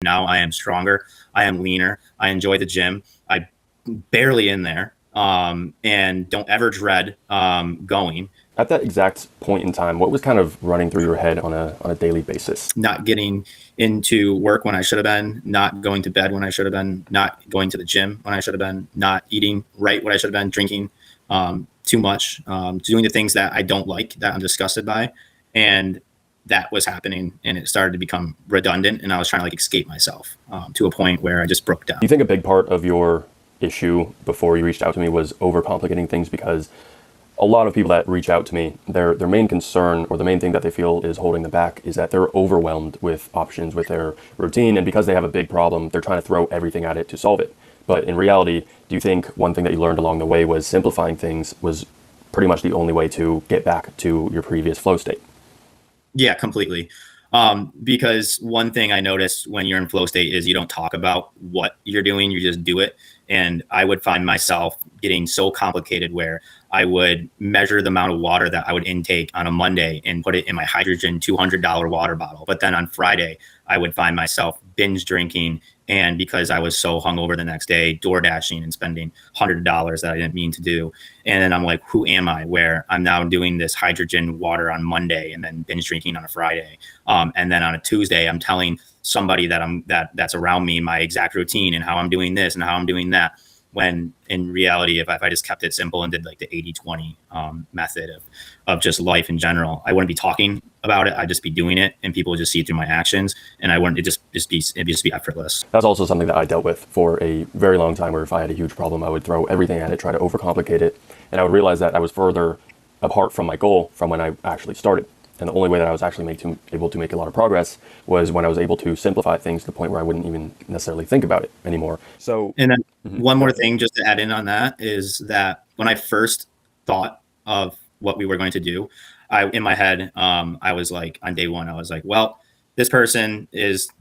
now. I am stronger. I am leaner. I enjoy the gym. I barely in there, and don't ever dread going. At that exact point in time, what was kind of running through your head on a daily basis? Not getting into work when I should have been, not going to bed when I should have been, not going to the gym when I should have been, not eating right what I should have been, drinking too much, doing the things that I don't like, that I'm disgusted by. And that was happening, and it started to become redundant, and I was trying to like escape myself to a point where I just broke down. Do you think a big part of your issue before you reached out to me was overcomplicating things? Because a lot of people that reach out to me, their main concern or the main thing that they feel is holding them back is that they're overwhelmed with options with their routine, and because they have a big problem, they're trying to throw everything at it to solve it. But in reality, do you think one thing that you learned along the way was simplifying things was pretty much the only way to get back to your previous flow state? Yeah, completely. Because one thing I noticed when you're in flow state is you don't talk about what you're doing, you just do it. And I would find myself getting so complicated where I would measure the amount of water that I would intake on a Monday and put it in my hydrogen $200 water bottle. But then on Friday, I would find myself binge drinking. And because I was so hungover the next day, door dashing and spending $100 that I didn't mean to do. And then I'm like, who am I? Where I'm now doing this hydrogen water on Monday and then binge drinking on a Friday. And then on a Tuesday, I'm telling somebody that's around me my exact routine and how I'm doing this and how I'm doing that. When in reality, if I just kept it simple and did like the 80-20 method of just life in general, I wouldn't be talking about it. I'd just be doing it, and people would just see it through my actions, and I wouldn't. It'd just be effortless. That's also something that I dealt with for a very long time, where if I had a huge problem, I would throw everything at it, try to overcomplicate it, and I would realize that I was further apart from my goal from when I actually started. And the only way that I was actually able to make a lot of progress was when I was able to simplify things to the point where I wouldn't even necessarily think about it anymore. So, and then one more thing just to add in on that is that when I first thought of what we were going to do, in my head, I was like, on day one, I was like, well, this person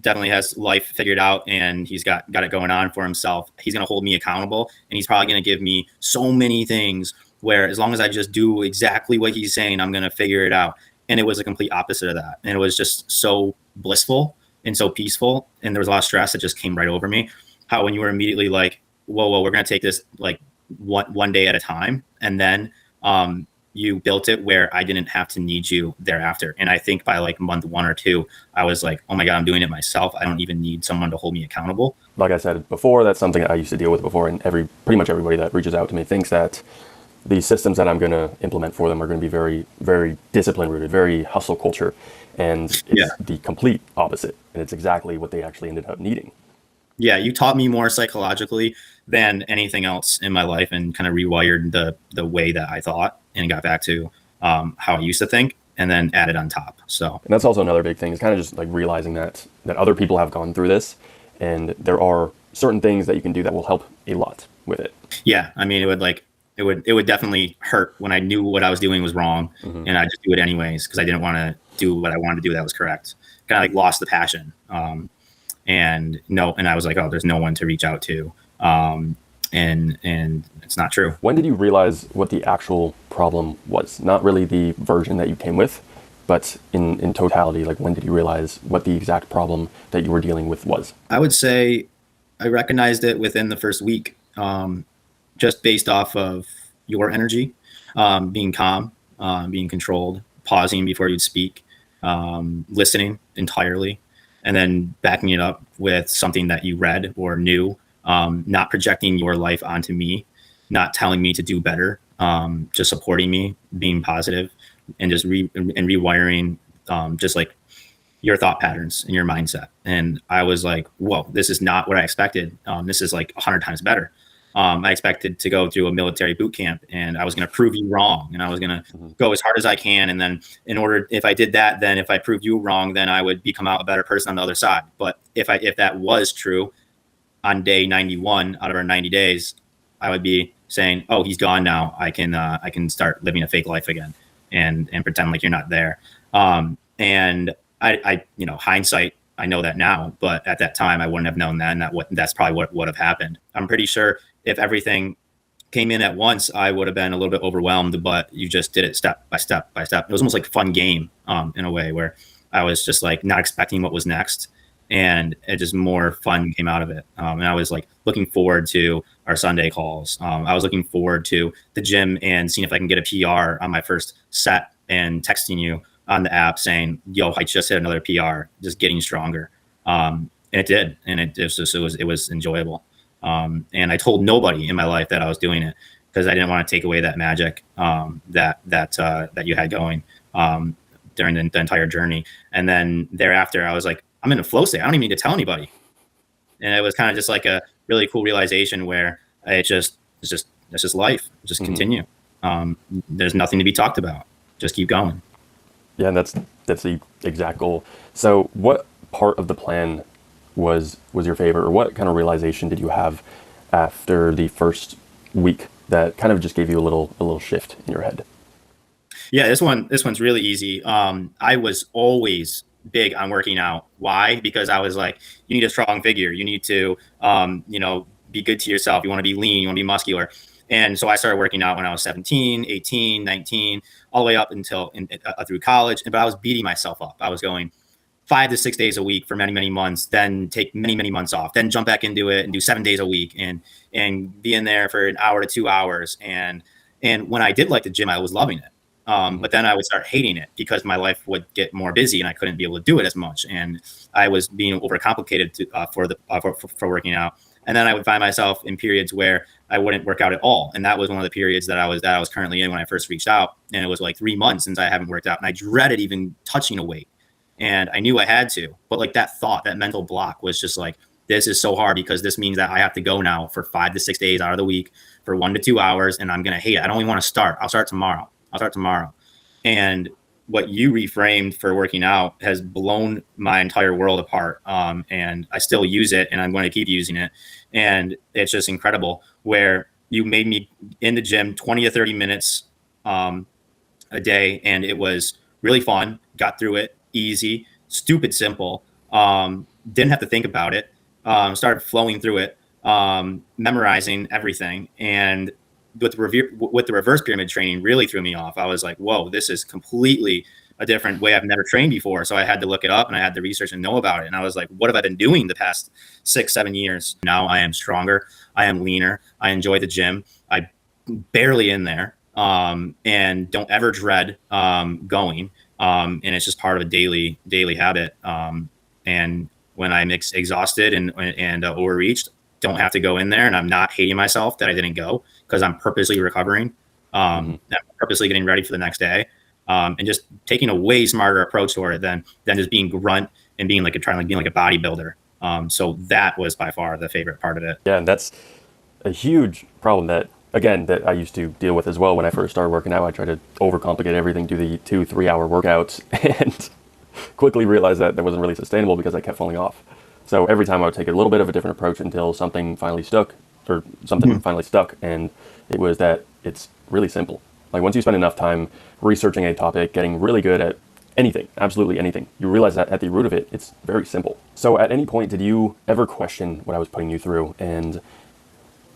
definitely has life figured out, and he's got it going on for himself. He's going to hold me accountable, and he's probably going to give me so many things where as long as I just do exactly what he's saying, I'm going to figure it out. And it was a complete opposite of that. And it was just so blissful and so peaceful. And there was a lot of stress that just came right over me. How when you were immediately like, whoa, we're going to take this like one day at a time. And then you built it where I didn't have to need you thereafter. And I think by like month 1 or 2, I was like, oh my God, I'm doing it myself. I don't even need someone to hold me accountable. Like I said before, that's something that I used to deal with before. And pretty much everybody that reaches out to me thinks that the systems that I'm going to implement for them are going to be very, very discipline rooted, very hustle culture. And it's the complete opposite. And it's exactly what they actually ended up needing. Yeah, you taught me more psychologically than anything else in my life, and kind of rewired the way that I thought and got back to how I used to think, and then added on top. So, and that's also another big thing is kind of just like realizing that other people have gone through this, and there are certain things that you can do that will help a lot with it. Yeah, I mean, it would definitely hurt when I knew what I was doing was wrong, and I just do it anyways because I didn't want to do what I wanted to do that was correct. Kind of like lost the passion, and I was like, oh, there's no one to reach out to, and it's not true. When did you realize what the actual problem was? Not really the version that you came with, but in totality, like when did you realize what the exact problem that you were dealing with was? I would say I recognized it within the first week. Just based off of your energy, being calm, being controlled, pausing before you'd speak, listening entirely, and then backing it up with something that you read or knew, not projecting your life onto me, not telling me to do better, just supporting me, being positive, and just rewiring just like your thought patterns and your mindset. And I was like, whoa, this is not what I expected. This is like 100 times better. I expected to go through a military boot camp, and I was going to prove you wrong, and I was going to go as hard as I can. And then if I did that, then if I proved you wrong, then I would become out a better person on the other side. But if that was true on day 91 out of our 90 days, I would be saying, oh, he's gone now. I can start living a fake life again and pretend like you're not there. And I hindsight, I know that now, but at that time I wouldn't have known that. And that's probably what would have happened. I'm pretty sure if everything came in at once, I would have been a little bit overwhelmed, but you just did it step by step by step. It was almost like a fun game, in a way where I was just like not expecting what was next. and it just more fun came out of it. And I was like looking forward to our Sunday calls. I was looking forward to the gym and seeing if I can get a PR on my first set and texting you on the app saying, yo, I just hit another PR, just getting stronger. And it did. And it was enjoyable. And I told nobody in my life that I was doing it because I didn't want to take away that magic that you had going during the entire journey. And then thereafter, I was like, I'm in a flow state. I don't even need to tell anybody. And it was kind of just like a really cool realization where it's just life. Just continue. There's nothing to be talked about. Just keep going. Yeah, and that's the exact goal. So what part of the plan was your favorite, or what kind of realization did you have after the first week that kind of just gave you a little shift in your head? Yeah, this one's really easy. I was always big on working out. Why? Because I was like, you need a strong figure. You need to, be good to yourself. You want to be lean. You want to be muscular. And so I started working out when I was 17, 18, 19, all the way up until through college. But I was beating myself up. I was going 5 to 6 days a week for many, many months, then take many, many months off, then jump back into it and do 7 days a week and be in there for an hour to 2 hours. And when I did like the gym, I was loving it. But then I would start hating it because my life would get more busy and I couldn't be able to do it as much. And I was being overcomplicated for working out. And then I would find myself in periods where I wouldn't work out at all. And that was one of the periods that I was currently in when I first reached out. And it was like 3 months since I haven't worked out. And I dreaded even touching a weight. And I knew I had to. But like that thought, that mental block was just like, this is so hard because this means that I have to go now for 5 to 6 days out of the week for 1 to 2 hours. And I'm going to hate it. I don't even want to start. I'll start tomorrow. And what you reframed for working out has blown my entire world apart. And I still use it and I'm going to keep using it. And it's just incredible where you made me in the gym 20 to 30 minutes a day. And it was really fun. Got through it easy, stupid, simple. Didn't have to think about it. Started flowing through it, memorizing everything. And with the reverse pyramid training really threw me off. I was like, whoa, this is completely a different way I've never trained before. So I had to look it up and I had to research and know about it. And I was like, what have I been doing the past 6-7 years? Now I am stronger. I am leaner. I enjoy the gym. I barely in there and don't ever dread going. And it's just part of a daily habit. And when I'm exhausted and overreached, don't have to go in there, and I'm not hating myself that I didn't go because I'm purposely recovering, I'm purposely getting ready for the next day, and just taking a way smarter approach toward it than just being grunt and being like being like a bodybuilder. So that was by far the favorite part of it. Yeah, and that's a huge problem that I used to deal with as well when I first started working out. I tried to overcomplicate everything, do the 2-3 hour workouts, and quickly realized that wasn't really sustainable because I kept falling off. So every time I would take a little bit of a different approach until something finally stuck, and it was that it's really simple. Like once you spend enough time researching a topic, getting really good at anything, absolutely anything, you realize that at the root of it, it's very simple. So at any point, did you ever question what I was putting you through? And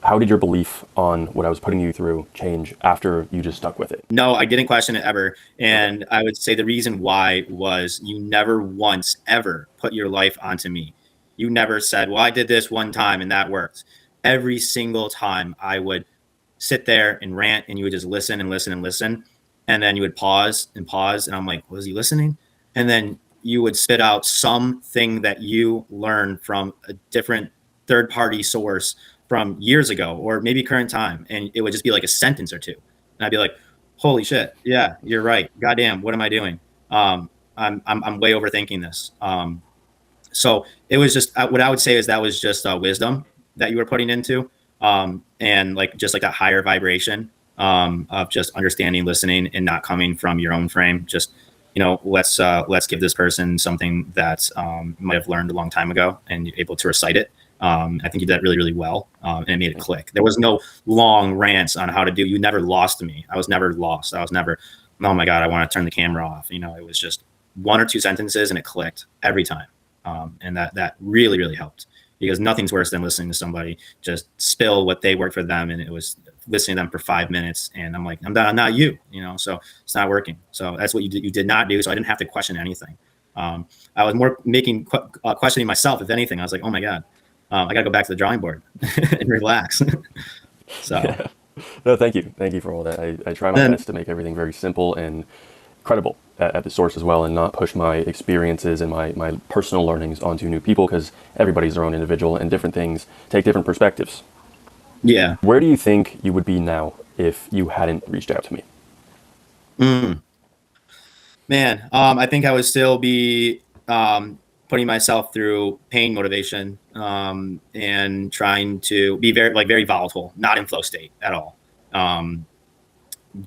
how did your belief on what I was putting you through change after you just stuck with it? No, I didn't question it ever. And I would say the reason why was you never once ever put your life onto me. You never said, well, I did this one time and that worked. Every single time I would sit there and rant and you would just listen and listen and listen. And then you would pause. And I'm like, was he listening? And then you would spit out something that you learned from a different third party source from years ago or maybe current time. And it would just be like a sentence or two. And I'd be like, holy shit. Yeah, you're right. Goddamn. What am I doing? I'm way overthinking this. So it was just what I would say is that was just wisdom that you were putting into and like just like that higher vibration of just understanding, listening, and not coming from your own frame. Just, let's give this person something that might have learned a long time ago and you're able to recite it. I think you did that really, really well. And it made it click. There was no long rants on how to do. You never lost me. I was never lost. I was never, oh my God, I want to turn the camera off. It was just 1 or 2 sentences and it clicked every time. And that really, really helped because nothing's worse than listening to somebody just spill what they worked for them. And it was listening to them for 5 minutes. And I'm like, I'm not you, so it's not working. So that's what you did not do. So I didn't have to question anything. I was more questioning myself, if anything. I was like, oh my God, I got to go back to the drawing board and relax. So, Yeah. No, thank you. Thank you for all that. I try my then, best to make everything very simple and credible at the source as well, and not push my experiences and my personal learnings onto new people, because everybody's their own individual and different things take different perspectives. yeah. Where do you think you would be now if you hadn't reached out to me? Man, I think I would still be putting myself through pain motivation, and trying to be very volatile, not in flow state at all. Um,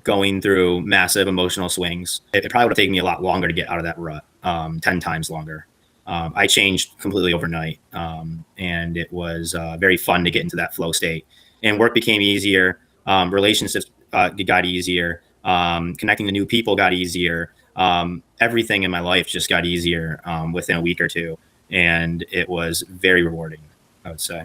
Going through massive emotional swings. It probably would have taken me a lot longer to get out of that rut, 10 times longer. I changed completely overnight, and it was very fun to get into that flow state. And work became easier. Relationships got easier. Connecting to new people got easier. Everything in my life just got easier within a week or two. And it was very rewarding, I would say.